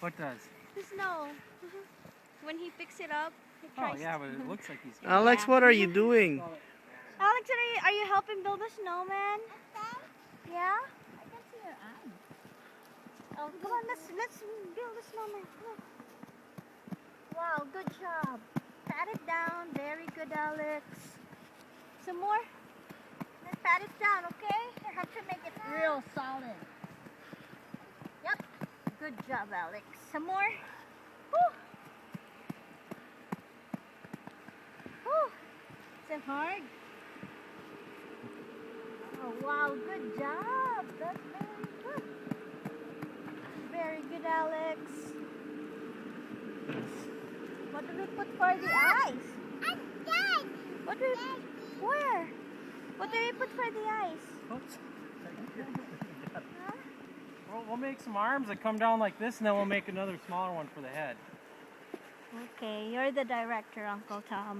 What does? The snow. When he picks it up, he Oh tries yeah, to... but it looks like he's. Alex, what are you doing? Alex, are you helping build a snowman? Yeah? I can see your arm. Oh, come on, let's build a snowman. Come on. Wow, good job. Pat it down. Very good, Alex. Some more? Then pat it down, okay? You have to make it real solid. Yep. Good job, Alex. Some more? Woo! Woo! Is it hard? Oh, wow, good job. That's very good. Very good, Alex. What do we put for the eyes? What do we... Where? What do we put for the eyes? Oops. Huh? We'll make some arms that come down like this, and then we'll make another smaller one for the head. Okay, you're the director, Uncle Tom.